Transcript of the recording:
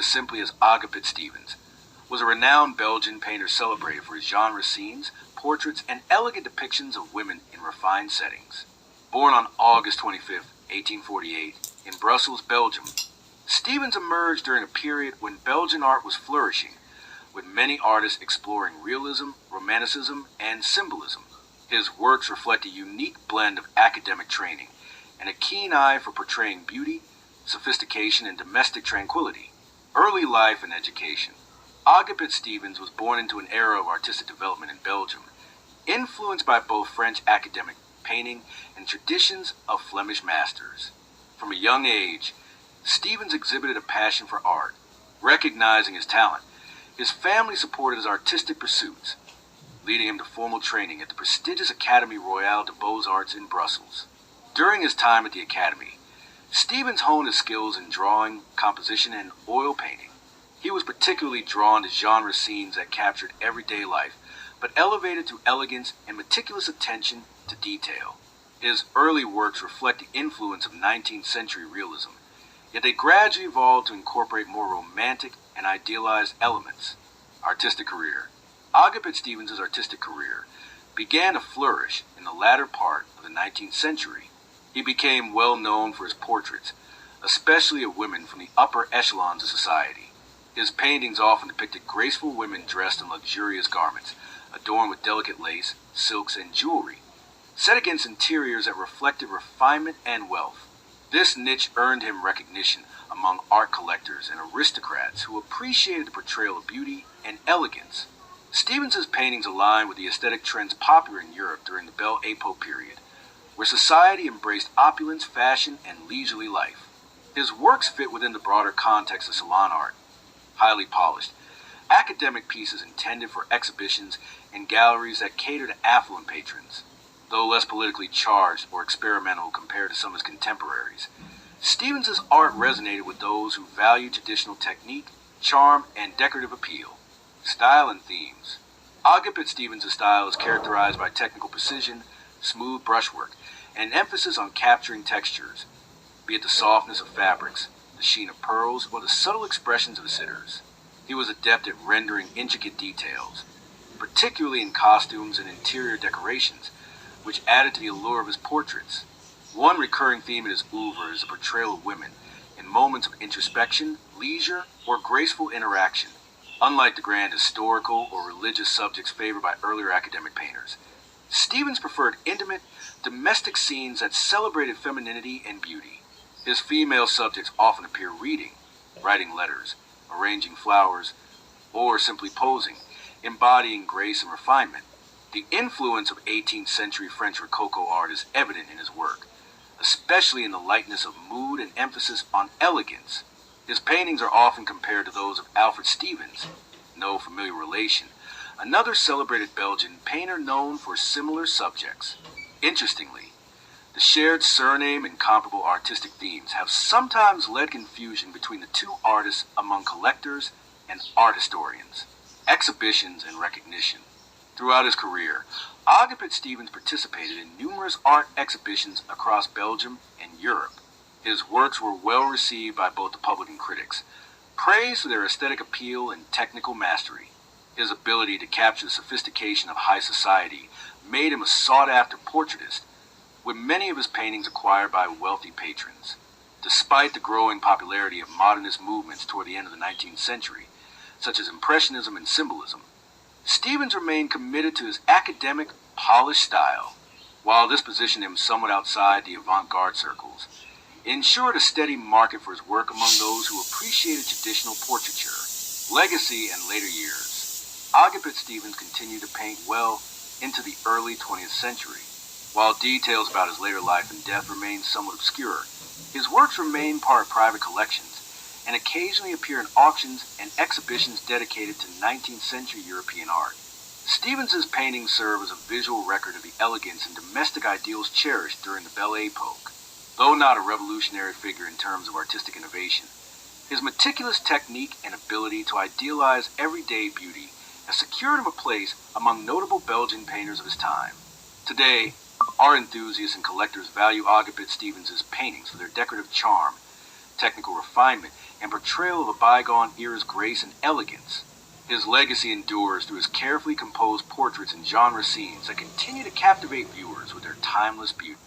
as simply as Agapit Stevens, was a renowned Belgian painter celebrated for his genre scenes, portraits, and elegant depictions of women in refined settings. Born on August 25, 1848, in Brussels, Belgium, Stevens emerged during a period when Belgian art was flourishing, with many artists exploring realism, romanticism, and symbolism. His works reflect a unique blend of academic training and a keen eye for portraying beauty, sophistication, and domestic tranquility. Early life and education. Agapit Stevens was born into an era of artistic development in Belgium, influenced by both French academic painting and traditions of Flemish masters. From a young age, Stevens exhibited a passion for art. Recognizing his talent, his family supported his artistic pursuits, leading him to formal training at the prestigious Académie Royale des Beaux-Arts in Brussels. During his time at the Academy, Stevens honed his skills in drawing, composition, and oil painting. He was particularly drawn to genre scenes that captured everyday life, but elevated through elegance and meticulous attention to detail. His early works reflect the influence of 19th century realism, yet they gradually evolved to incorporate more romantic and idealized elements. Artistic career. Agapit Stevens' artistic career began to flourish in the latter part of the 19th century. He became well known for his portraits, especially of women from the upper echelons of society. His paintings often depicted graceful women dressed in luxurious garments, adorned with delicate lace, silks, and jewelry, set against interiors that reflected refinement and wealth. This niche earned him recognition among art collectors and aristocrats who appreciated the portrayal of beauty and elegance. Stevens' paintings align with the aesthetic trends popular in Europe during the Belle Époque period, where society embraced opulence, fashion, and leisurely life. His works fit within the broader context of salon art, highly polished, academic pieces intended for exhibitions and galleries that cater to affluent patrons. Though less politically charged or experimental compared to some of his contemporaries, Stevens' art resonated with those who valued traditional technique, charm, and decorative appeal. Style and themes. Agapit Stevens' style is characterized by technical precision, smooth brushwork, and emphasis on capturing textures, be it the softness of fabrics, the sheen of pearls, or the subtle expressions of sitters. He was adept at rendering intricate details, particularly in costumes and interior decorations, which added to the allure of his portraits. One recurring theme in his oeuvre is the portrayal of women in moments of introspection, leisure, or graceful interaction. Unlike the grand historical or religious subjects favored by earlier academic painters, Stevens preferred intimate, domestic scenes that celebrated femininity and beauty. His female subjects often appear reading, writing letters, arranging flowers, or simply posing, embodying grace and refinement. The influence of 18th century French Rococo art is evident in his work, especially in the lightness of mood and emphasis on elegance. His paintings are often compared to those of Alfred Stevens, no familiar relation, another celebrated Belgian painter known for similar subjects. Interestingly, the shared surname and comparable artistic themes have sometimes led confusion between the two artists among collectors and art historians. Exhibitions and recognition. Throughout his career, Agapit Stevens participated in numerous art exhibitions across Belgium and Europe. His works were well received by both the public and critics, praised for their aesthetic appeal and technical mastery. His ability to capture the sophistication of high society made him a sought-after portraitist, with many of his paintings acquired by wealthy patrons. Despite the growing popularity of modernist movements toward the end of the 19th century, such as Impressionism and Symbolism, Stevens remained committed to his academic, polished style. While this positioned him somewhat outside the avant-garde circles, it ensured a steady market for his work among those who appreciated traditional portraiture. Legacy and later years. Agapit Stevens continued to paint well into the early 20th century. While details about his later life and death remain somewhat obscure, his works remain part of private collections and occasionally appear in auctions and exhibitions dedicated to 19th century European art. Stevens' paintings serve as a visual record of the elegance and domestic ideals cherished during the Belle Époque. Though not a revolutionary figure in terms of artistic innovation, his meticulous technique and ability to idealize everyday beauty has secured him a place among notable Belgian painters of his time. Today, art enthusiasts and collectors value Agapit Stevens' paintings for their decorative charm, technical refinement and portrayal of a bygone era's grace and elegance. His legacy endures through his carefully composed portraits and genre scenes that continue to captivate viewers with their timeless beauty.